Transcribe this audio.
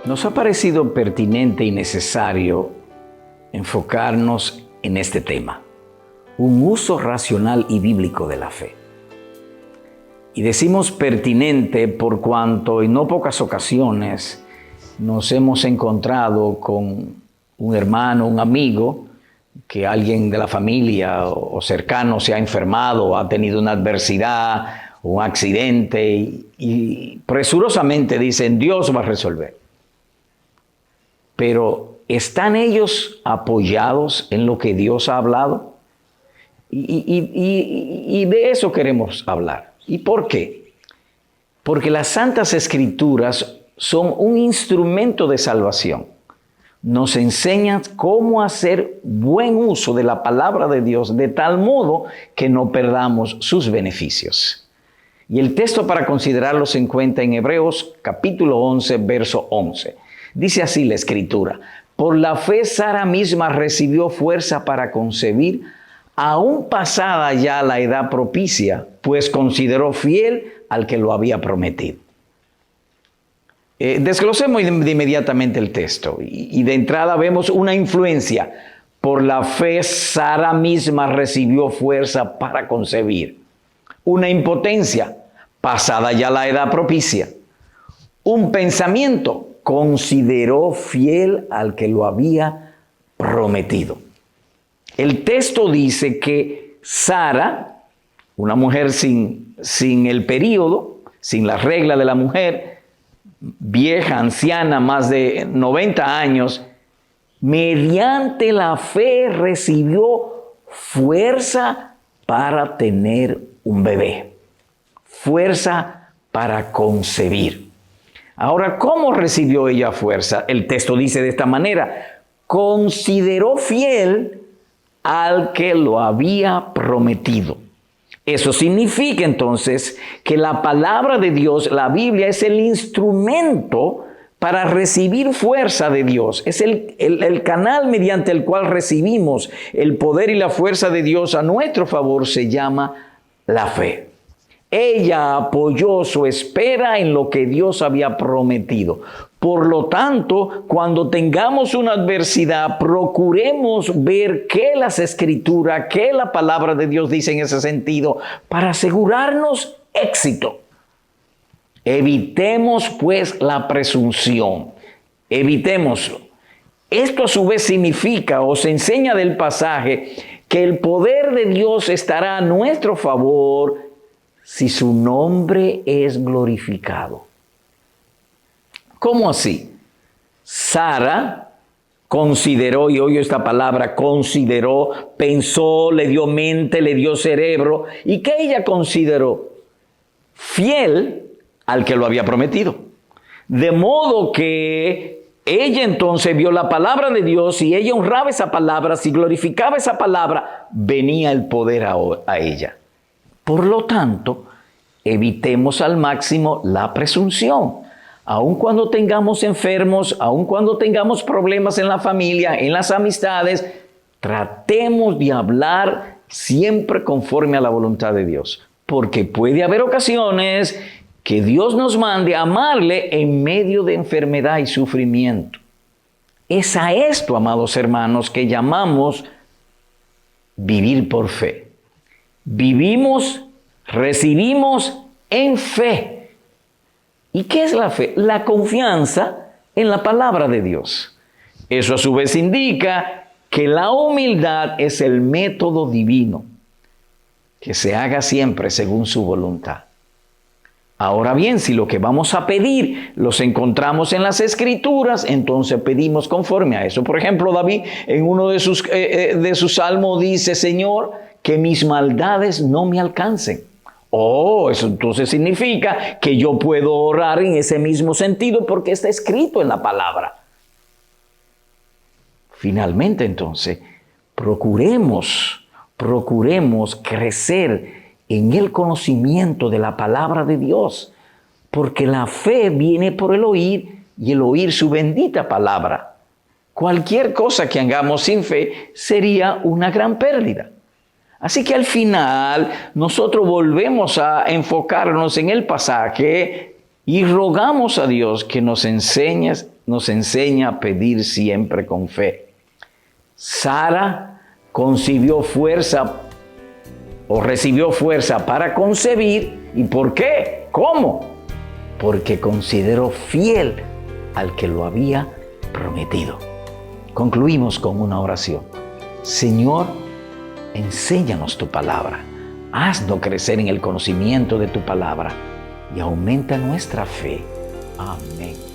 Nos ha parecido pertinente y necesario enfocarnos en este tema, un uso racional y bíblico de la fe. Y decimos pertinente por cuanto en no pocas ocasiones nos hemos encontrado con un hermano, un amigo, que alguien de la familia o cercano se ha enfermado, ha tenido una adversidad, un accidente y presurosamente dicen, Dios va a resolver. Pero ¿están ellos apoyados en lo que Dios ha hablado? Y de eso queremos hablar. ¿Y por qué? Porque las Santas Escrituras son un instrumento de salvación. Nos enseñan cómo hacer buen uso de la palabra de Dios de tal modo que no perdamos sus beneficios. Y el texto para considerarlo se encuentra en Hebreos capítulo 11, verso 11. Dice así la Escritura: por la fe Sara misma recibió fuerza para concebir, aún pasada ya la edad propicia, pues consideró fiel al que lo había prometido. Desglosemos de inmediatamente el texto y de entrada vemos una influencia. Por la fe Sara misma recibió fuerza para concebir. Una impotencia, pasada ya la edad propicia. Un pensamiento, consideró fiel al que lo había prometido. El texto dice que Sara, una mujer sin el período, sin la regla de la mujer, vieja, anciana, más de 90 años, mediante la fe recibió fuerza para tener un bebé, fuerza para concebir. Ahora, ¿cómo recibió ella fuerza? El texto dice de esta manera: consideró fiel al que lo había prometido. Eso significa entonces que la palabra de Dios, la Biblia, es el instrumento para recibir fuerza de Dios. Es el canal mediante el cual recibimos el poder y la fuerza de Dios a nuestro favor, se llama la fe. Ella apoyó su espera en lo que Dios había prometido. Por lo tanto, cuando tengamos una adversidad, procuremos ver qué las Escrituras, qué la palabra de Dios dice en ese sentido, para asegurarnos éxito. Evitemos pues la presunción. Evitémoslo. Esto a su vez significa o se enseña del pasaje que el poder de Dios estará a nuestro favor si su nombre es glorificado. ¿Cómo así? Sara consideró, y oye esta palabra, consideró, pensó, le dio mente, le dio cerebro. ¿Y qué ella consideró? Fiel al que lo había prometido. De modo que ella entonces vio la palabra de Dios y ella honraba esa palabra, si glorificaba esa palabra, venía el poder a ella. Por lo tanto, evitemos al máximo la presunción. Aun cuando tengamos enfermos, aun cuando tengamos problemas en la familia, en las amistades, tratemos de hablar siempre conforme a la voluntad de Dios. Porque puede haber ocasiones que Dios nos mande a amarle en medio de enfermedad y sufrimiento. Es a esto, amados hermanos, que llamamos vivir por fe. Vivimos, recibimos en fe. ¿Y qué es la fe? La confianza en la palabra de Dios. Eso a su vez indica que la humildad es el método divino, que se haga siempre según su voluntad. Ahora bien, si lo que vamos a pedir los encontramos en las Escrituras, entonces pedimos conforme a eso. Por ejemplo, David en uno de sus salmos dice: Señor, que mis maldades no me alcancen. Eso entonces significa que yo puedo orar en ese mismo sentido porque está escrito en la palabra. Finalmente, entonces, procuremos crecer en el conocimiento de la palabra de Dios, porque la fe viene por el oír y el oír su bendita palabra. Cualquier cosa que hagamos sin fe sería una gran pérdida. Así que al final nosotros volvemos a enfocarnos en el pasaje y rogamos a Dios que nos enseñe nos enseña a pedir siempre con fe. Sara recibió fuerza para concebir. ¿Y por qué? ¿Cómo? Porque consideró fiel al que lo había prometido. Concluimos con una oración. Señor, enséñanos tu palabra. Haznos crecer en el conocimiento de tu palabra y aumenta nuestra fe. Amén.